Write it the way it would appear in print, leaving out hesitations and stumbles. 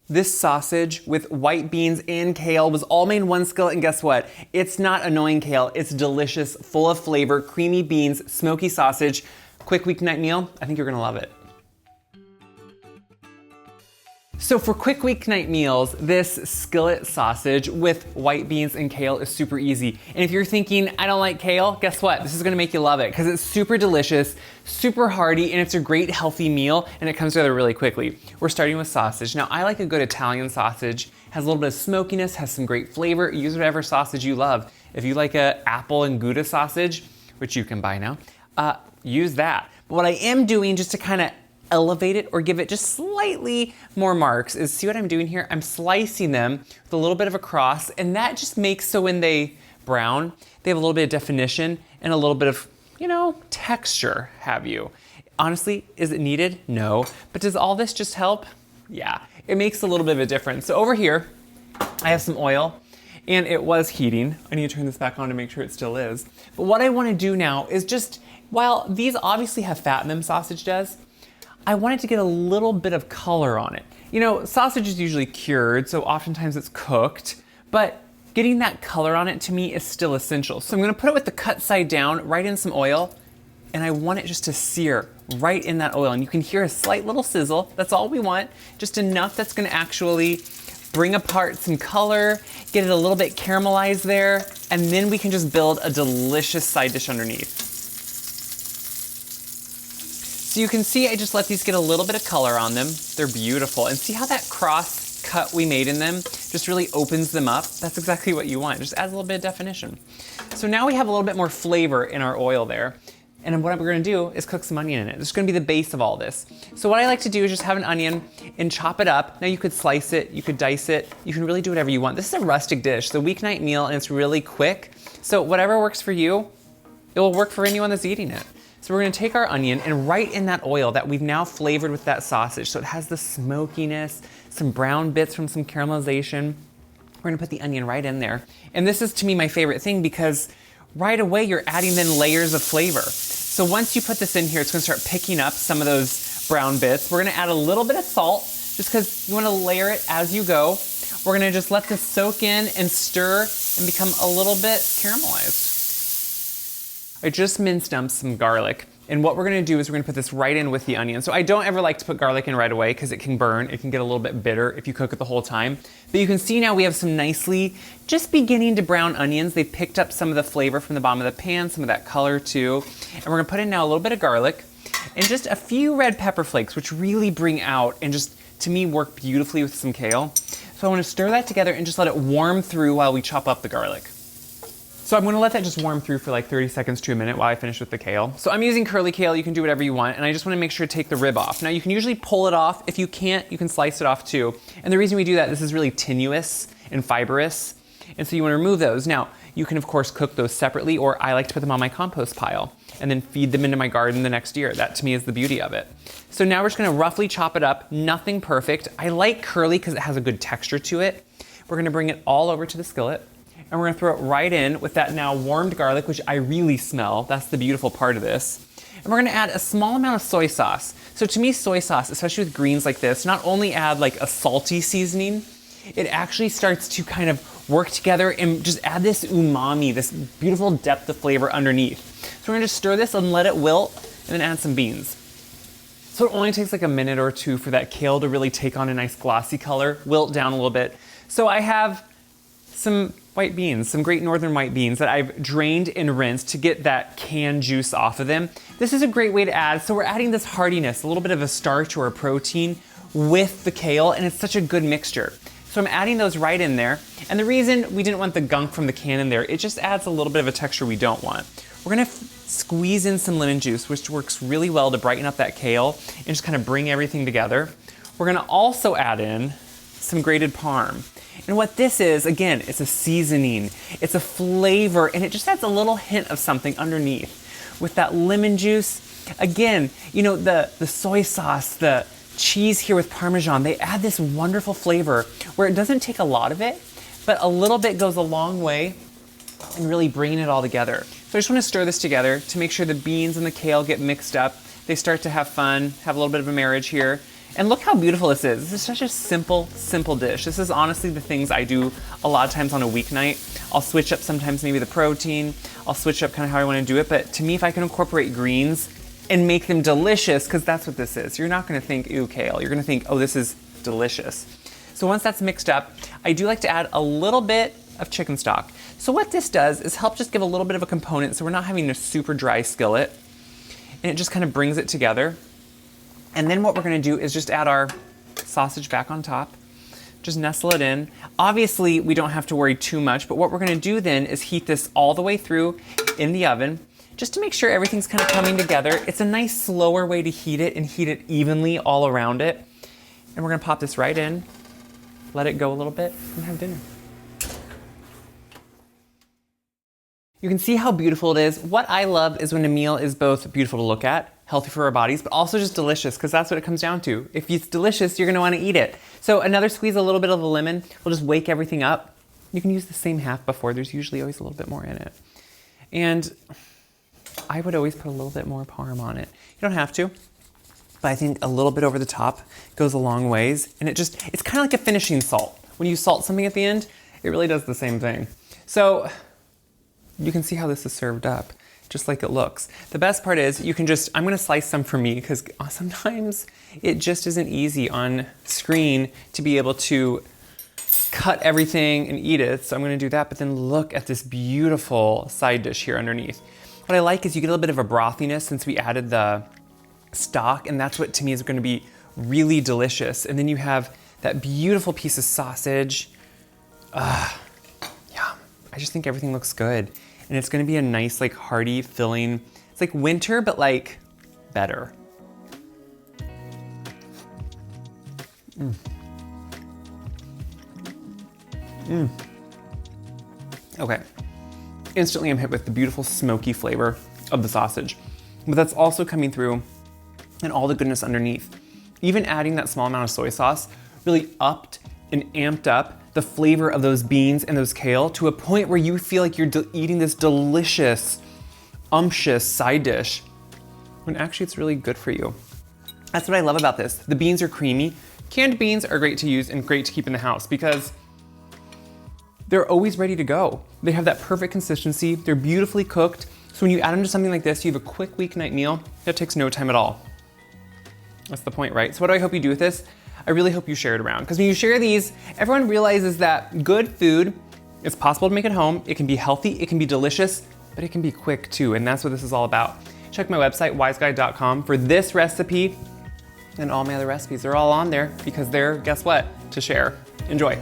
This sausage with white beans and kale was all made in one skillet, and guess what? It's not annoying kale, it's delicious, full of flavor, creamy beans, smoky sausage. Quick weeknight meal, I think you're gonna love it. So for quick weeknight meals, this skillet sausage with white beans and kale is super easy. And if you're thinking, I don't like kale, guess what? This is gonna make you love it because it's super delicious, super hearty, and it's a great healthy meal, and it comes together really quickly. We're starting with sausage. Now, I like a good Italian sausage. Has a little bit of smokiness, has some great flavor. Use whatever sausage you love. If you like a apple and Gouda sausage, which you can buy now, use that. But what I am doing just to kind of elevate it or give it just slightly more marks is, see what I'm doing here? I'm slicing them with a little bit of a cross, and that just makes so when they brown, they have a little bit of definition and a little bit of, you know, texture, have you. Honestly, is it needed? No. But does all this just help? Yeah, it makes a little bit of a difference. So over here, I have some oil, and it was heating. I need to turn this back on to make sure it still is. But what I want to do now is just, while these obviously have fat in them, sausage does, I wanted to get a little bit of color on it. You know, sausage is usually cured, so oftentimes it's cooked, but getting that color on it to me is still essential. So I'm gonna put it with the cut side down, right in some oil, and I want it just to sear right in that oil. And you can hear a slight little sizzle. That's all we want, just enough that's gonna actually bring apart some color, get it a little bit caramelized there, and then we can just build a delicious side dish underneath. So you can see I just let these get a little bit of color on them. They're beautiful. And see how that cross cut we made in them just really opens them up? That's exactly what you want. It just adds a little bit of definition. So now we have a little bit more flavor in our oil there. And then what we're gonna do is cook some onion in it. This is gonna be the base of all this. So what I like to do is just have an onion and chop it up. Now you could slice it, you could dice it, you can really do whatever you want. This is a rustic dish, the weeknight meal, and it's really quick. So whatever works for you, it will work for anyone that's eating it. So we're gonna take our onion and right in that oil that we've now flavored with that sausage, so it has the smokiness, some brown bits from some caramelization. We're gonna put the onion right in there. And this is, to me, my favorite thing because right away you're adding then layers of flavor. So once you put this in here, it's gonna start picking up some of those brown bits. We're gonna add a little bit of salt, just because you wanna layer it as you go. We're gonna just let this soak in and stir and become a little bit caramelized. I just minced up some garlic, and what we're gonna do is we're gonna put this right in with the onion. So I don't ever like to put garlic in right away because it can burn, it can get a little bit bitter if you cook it the whole time. But you can see now we have some nicely just beginning to brown onions. They picked up some of the flavor from the bottom of the pan, some of that color too. And we're gonna put in now a little bit of garlic and just a few red pepper flakes, which really bring out and just, to me, work beautifully with some kale. So I wanna stir that together and just let it warm through while we chop up the garlic. So I'm gonna let that just warm through for like 30 seconds to a minute while I finish with the kale. So I'm using curly kale, you can do whatever you want, and I just wanna make sure to take the rib off. Now you can usually pull it off. If you can't, you can slice it off too. And the reason we do that, this is really tenuous and fibrous, and so you wanna remove those. Now, you can of course cook those separately, or I like to put them on my compost pile and then feed them into my garden the next year. That to me is the beauty of it. So now we're just gonna roughly chop it up, nothing perfect. I like curly because it has a good texture to it. We're gonna bring it all over to the skillet, and we're gonna throw it right in with that now warmed garlic, which I really smell. That's the beautiful part of this. And we're gonna add a small amount of soy sauce. So to me, soy sauce, especially with greens like this, not only add like a salty seasoning, it actually starts to kind of work together and just add this umami, this beautiful depth of flavor underneath. So we're gonna just stir this and let it wilt, and then add some beans. So it only takes like a minute or two for that kale to really take on a nice glossy color, wilt down a little bit. So I have some white beans, some great northern white beans that I've drained and rinsed to get that canned juice off of them. This is a great way to add, so we're adding this heartiness, a little bit of a starch or a protein with the kale, and it's such a good mixture. So I'm adding those right in there, and the reason we didn't want the gunk from the can in there, it just adds a little bit of a texture we don't want. We're gonna squeeze in some lemon juice, which works really well to brighten up that kale and just kind of bring everything together. We're gonna also add in some grated parm. And what this is, again, it's a seasoning, it's a flavor, and it just adds a little hint of something underneath. With that lemon juice, again, you know, the soy sauce, the cheese here with Parmesan, they add this wonderful flavor where it doesn't take a lot of it, but a little bit goes a long way in really bringing it all together. So I just want to stir this together to make sure the beans and the kale get mixed up. They start to have fun, have a little bit of a marriage here. And look how beautiful this is. This is such a simple, simple dish. This is honestly the things I do a lot of times on a weeknight. I'll switch up sometimes maybe the protein. I'll switch up kind of how I want to do it. But to me, if I can incorporate greens and make them delicious, because that's what this is. You're not going to think, ooh, kale. You're going to think, oh, this is delicious. So once that's mixed up, I do like to add a little bit of chicken stock. So what this does is help just give a little bit of a component so we're not having a super dry skillet. And it just kind of brings it together. And then what we're going to do is just add our sausage back on top. Just nestle it in. Obviously, we don't have to worry too much, but what we're going to do then is heat this all the way through in the oven, just to make sure everything's kind of coming together. It's a nice slower way to heat it and heat it evenly all around it. And we're going to pop this right in, let it go a little bit, and have dinner. You can see how beautiful it is. What I love is when a meal is both beautiful to look at, healthy for our bodies, but also just delicious, because that's what it comes down to. If it's delicious, you're gonna wanna eat it. So another squeeze, a little bit of the lemon, will just wake everything up. You can use the same half before. There's usually always a little bit more in it. And I would always put a little bit more parm on it. You don't have to, but I think a little bit over the top goes a long ways. And it's kind of like a finishing salt. When you salt something at the end, it really does the same thing. So you can see how this is served up, just like it looks. The best part is I'm gonna slice some for me, because sometimes it just isn't easy on screen to be able to cut everything and eat it. So I'm gonna do that, but then look at this beautiful side dish here underneath. What I like is you get a little bit of a brothiness since we added the stock, and that's what to me is gonna be really delicious. And then you have that beautiful piece of sausage. Yeah, I just think everything looks good. And it's gonna be a nice, like, hearty, filling, it's like winter, but like better. Okay, instantly I'm hit with the beautiful smoky flavor of the sausage, but that's also coming through and all the goodness underneath. Even adding that small amount of soy sauce really upped and amped up the flavor of those beans and those kale to a point where you feel like you're eating this delicious, umptious side dish, when actually it's really good for you. That's what I love about this. The beans are creamy. Canned beans are great to use and great to keep in the house because they're always ready to go. They have that perfect consistency. They're beautifully cooked. So when you add them to something like this, you have a quick weeknight meal that takes no time at all. That's the point, right? So what do I hope you do with this? I really hope you share it around, because when you share these, everyone realizes that good food, it's possible to make at home. It can be healthy, it can be delicious, but it can be quick too. And that's what this is all about. Check my website, wiseguy.com, for this recipe and all my other recipes. They're all on there because they're, guess what, to share. Enjoy.